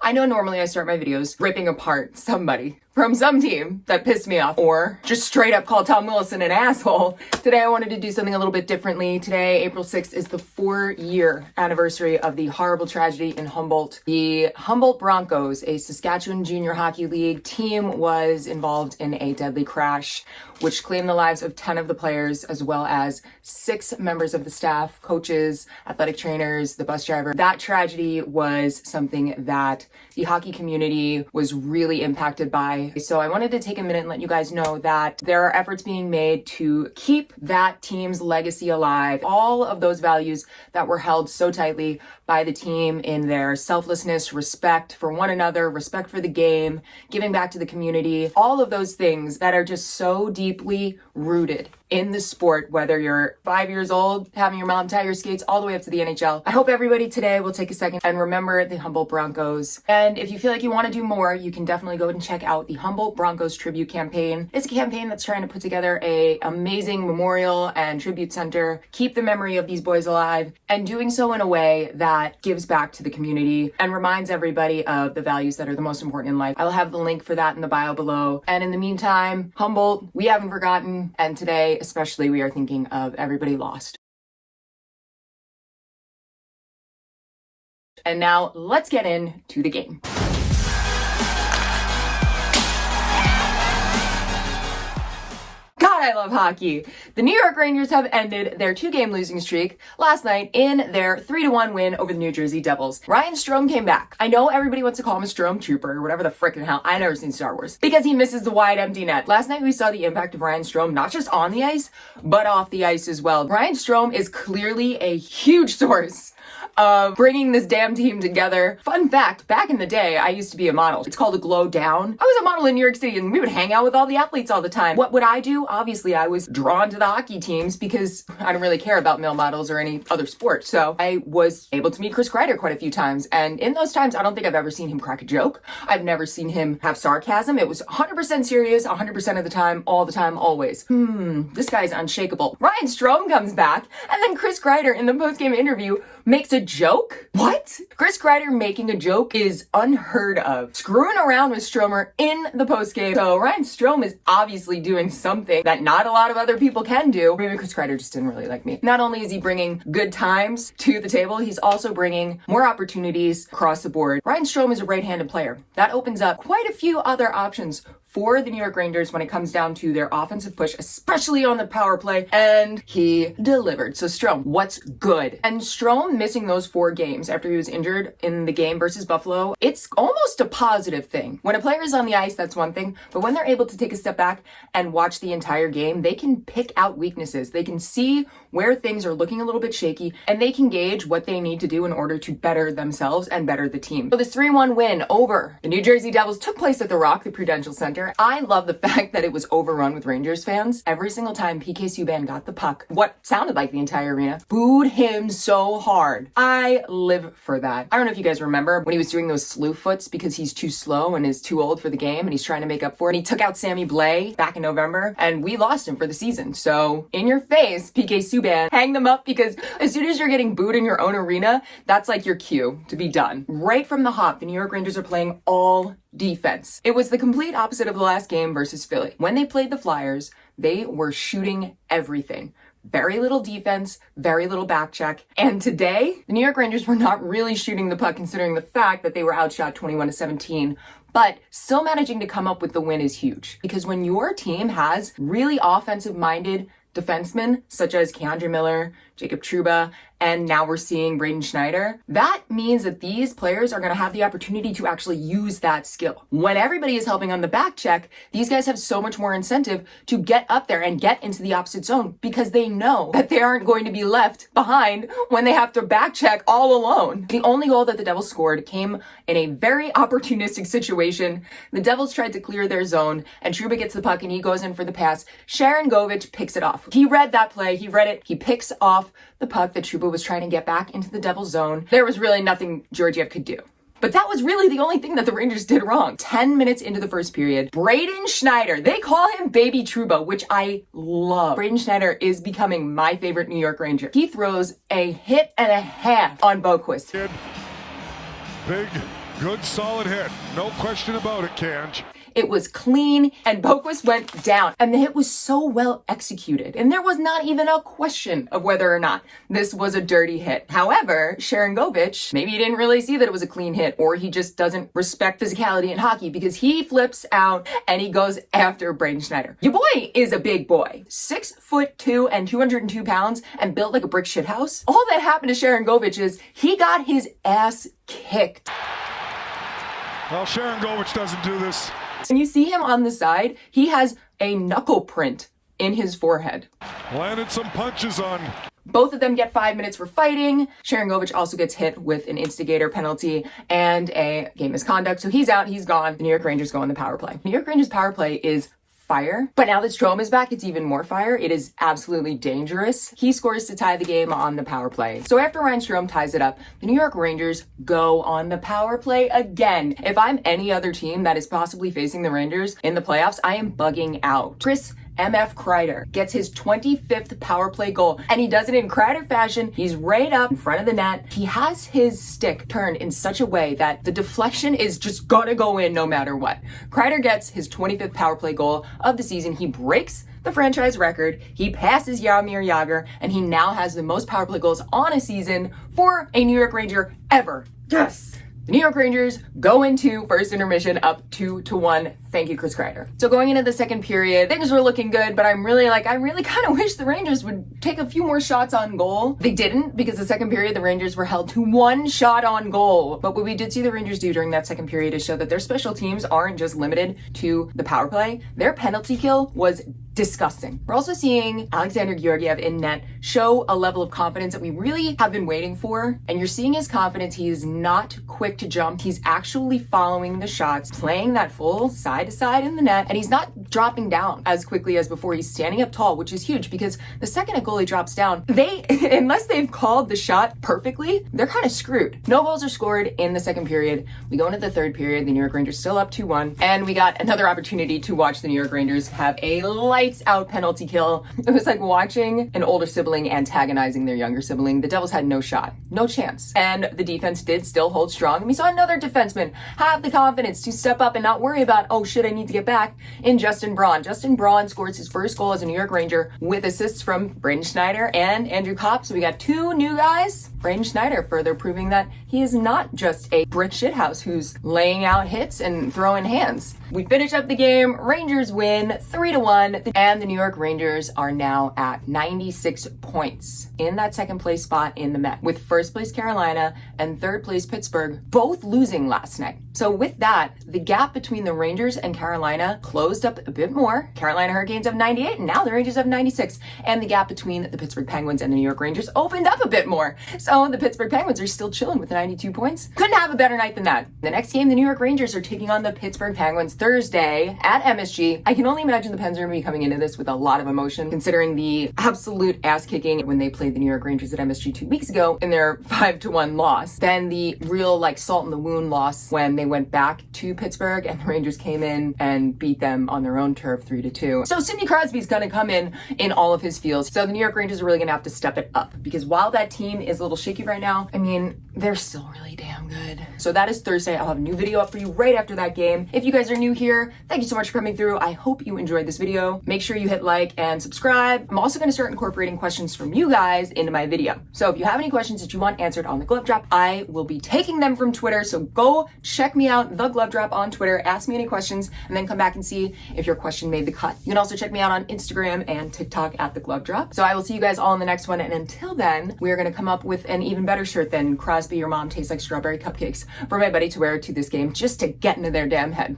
I know normally I start my videos ripping apart somebody from some team that pissed me off or just straight up call Tom Wilson an asshole. Today I wanted to do something a little bit differently. Today, April 6th, is the 4-year anniversary of the horrible tragedy in Humboldt. The Humboldt Broncos, a Saskatchewan junior hockey league team, was involved in a deadly crash which claimed the lives of 10 of the players as well as 6 members of the staff, coaches, athletic trainers, the bus driver. That tragedy was something that the hockey community was really impacted by. So I wanted to take a minute and let you guys know that there are efforts being made to keep that team's legacy alive. All of those values that were held so tightly by the team in their selflessness, respect for one another, respect for the game, giving back to the community, all of those things that are just so deeply rooted in the sport, whether you're 5 years old, having your mom tie your skates all the way up to the NHL. I hope everybody today will take a second and remember the Humboldt Broncos. And if you feel like you want to do more, you can definitely go and check out the Humboldt Broncos Tribute Campaign. It's a campaign that's trying to put together a amazing memorial and tribute center, keep the memory of these boys alive, and doing so in a way that gives back to the community and reminds everybody of the values that are the most important in life. I'll have the link for that in the bio below. And in the meantime, Humboldt, we haven't forgotten, and today especially, we are thinking of everybody lost. And now let's get into the game. God, I love hockey. The New York Rangers have ended their 2-game losing streak last night in their 3-1 win over the New Jersey Devils. Ryan Strome came back. I know everybody wants to call him a Strome Trooper or whatever the frickin' hell. I never seen Star Wars because he misses the wide empty net. Last night we saw the impact of Ryan Strome, not just on the ice, but off the ice as well. Ryan Strome is clearly a huge source of bringing this damn team together. Fun fact, back in the day, I used to be a model. It's called a glow down. I was a model in New York City and we would hang out with all the athletes all the time. What would I do? Obviously, I was drawn to the hockey teams because I don't really care about male models or any other sport. So I was able to meet Chris Kreider quite a few times. And in those times, I don't think I've ever seen him crack a joke. I've never seen him have sarcasm. It was 100% serious, 100% of the time, all the time, always. This guy's unshakable. Ryan Strome comes back and then Chris Kreider in the post-game interview makes a joke? What? Chris Kreider making a joke is unheard of. Screwing around with Stromer in the postgame. So Ryan Strome is obviously doing something that not a lot of other people can do. Maybe Chris Kreider just didn't really like me. Not only is he bringing good times to the table, he's also bringing more opportunities across the board. Ryan Strome is a right-handed player. That opens up quite a few other options for the New York Rangers when it comes down to their offensive push, especially on the power play, and he delivered. So Strome, what's good? And Strome missing those 4 games after he was injured in the game versus Buffalo, it's almost a positive thing. When a player is on the ice, that's one thing, but when they're able to take a step back and watch the entire game, they can pick out weaknesses. They can see where things are looking a little bit shaky, and they can gauge what they need to do in order to better themselves and better the team. So this 3-1 win over the New Jersey Devils took place at the Rock, the Prudential Center. I love the fact that it was overrun with Rangers fans. Every single time PK Subban got the puck, what sounded like the entire arena booed him so hard. I live for that. I don't know if you guys remember when he was doing those slew foots because he's too slow and is too old for the game and he's trying to make up for it. He took out Sammy Blais back in November and we lost him for the season. So in your face, PK Subban, hang them up, because as soon as you're getting booed in your own arena, that's like your cue to be done. Right from the hop, the New York Rangers are playing all defense. It was the complete opposite of the last game versus Philly. When they played the Flyers, they were shooting everything. Very little defense, very little back check. And today, the New York Rangers were not really shooting the puck considering the fact that they were outshot 21-17. But still managing to come up with the win is huge. Because when your team has really offensive-minded defensemen, such as Keandre Miller, Jacob Trouba, and now we're seeing Braun Schneider, that means that these players are going to have the opportunity to actually use that skill. When everybody is helping on the back check, these guys have so much more incentive to get up there and get into the opposite zone because they know that they aren't going to be left behind when they have to back check all alone. The only goal that the Devils scored came in a very opportunistic situation. The Devils tried to clear their zone and Trouba gets the puck and he goes in for the pass. Sharon Govich picks it off. He read that play. He read it. He picks off the puck that Trouba was trying to get back into the Devils zone. There was really nothing Georgiev could do. But that was really the only thing that the Rangers did wrong. 10 minutes into the first period, Braun Schneider, they call him Baby Trouba, which I love. Braun Schneider is becoming my favorite New York Ranger. He throws a hit and a half on Boquist. Big Good solid hit. No question about it, Kanj. It was clean and Boquist went down and the hit was so well executed and there was not even a question of whether or not this was a dirty hit. However, Sharangovich, maybe he didn't really see that it was a clean hit or he just doesn't respect physicality in hockey because he flips out and he goes after Braun Schneider. Your boy is a big boy, 6'2" and 202 pounds and built like a brick shithouse. All that happened to Sharangovich is he got his ass kicked. Well, Sharangovich doesn't do this. When you see him on the side, he has a knuckle print in his forehead. Landed some punches on. Both of them get 5 minutes for fighting. Sharangovich also gets hit with an instigator penalty and a game misconduct. So he's out, he's gone. The New York Rangers go on the power play. New York Rangers power play is fire. But now that Strome is back, it's even more fire. It is absolutely dangerous. He scores to tie the game on the power play. So after Ryan Strome ties it up, the New York Rangers go on the power play again. If I'm any other team that is possibly facing the Rangers in the playoffs, I am bugging out. Chris MF Kreider gets his 25th power play goal, and he does it in Kreider fashion. He's right up in front of the net. He has his stick turned in such a way that the deflection is just gonna go in no matter what. Kreider gets his 25th power play goal of the season. He breaks the franchise record. He passes Jaromir Jagr, and he now has the most power play goals on a season for a New York Ranger ever. Yes! The New York Rangers go into first intermission up 2-1. Thank you, Chris Kreider. So going into the second period, things were looking good, but I really kind of wish the Rangers would take a few more shots on goal. They didn't, because the second period, the Rangers were held to 1 shot on goal. But what we did see the Rangers do during that second period is show that their special teams aren't just limited to the power play. Their penalty kill was disgusting. We're also seeing Alexander Georgiev in net show a level of confidence that we really have been waiting for. And you're seeing his confidence. He is not quick to jump. He's actually following the shots, playing that full side to side in the net, and he's not dropping down as quickly as before. He's standing up tall, which is huge because the second a goalie drops down, unless they've called the shot perfectly, they're kind of screwed. No goals are scored in the second period. We go into the third period. The New York Rangers still up 2-1, and we got another opportunity to watch the New York Rangers have a lights out penalty kill. It was like watching an older sibling antagonizing their younger sibling. The Devils had no shot, no chance. And the defense did still hold strong. And we saw another defenseman have the confidence to step up and not worry about, oh shit, I need to get back, in Justin Braun. Justin Braun scores his first goal as a New York Ranger with assists from Braun Schneider and Andrew Kopp. So we got 2 new guys. Braun Schneider further proving that he is not just a brick shithouse who's laying out hits and throwing hands. We finish up the game. Rangers win 3-1, and the New York Rangers are now at 96 points in that second place spot in the Met, with first place Carolina and third place Pittsburgh both losing last night. So with that, the gap between the Rangers and Carolina closed up a bit more. Carolina Hurricanes have 98, and now the Rangers have 96. And the gap between the Pittsburgh Penguins and the New York Rangers opened up a bit more. So the Pittsburgh Penguins are still chilling with 92 points. Couldn't have a better night than that. The next game, the New York Rangers are taking on the Pittsburgh Penguins Thursday at MSG. I can only imagine the Pens are going to be coming into this with a lot of emotion, considering the absolute ass kicking when they played the New York Rangers at MSG 2 weeks ago in their 5-1 loss. Then the real salt in the wound loss when they went back to Pittsburgh and the Rangers came in and beat them on their own turf 3-2. So Sidney Crosby's going to come in all of his feels. So the New York Rangers are really going to have to step it up, because while that team is a little shaky right now, I mean, they're still really damn good. So that is Thursday. I'll have a new video up for you right after that game. If you guys are new here, thank you so much for coming through. I hope you enjoyed this video. Make sure you hit like and subscribe. I'm also going to start incorporating questions from you guys into my video. So if you have any questions that you want answered on the glove drop, I will be taking them from Twitter. So go check me out, the glove drop on Twitter, ask me any questions, and then come back and see if your question made the cut. You can also check me out on Instagram and TikTok at the glove drop. So I will see you guys all in the next one. And until then, we are going to come up with an even better shirt than Crosby, your mom tastes like strawberry cupcakes for my buddy to wear to this game, just to get into their damn head.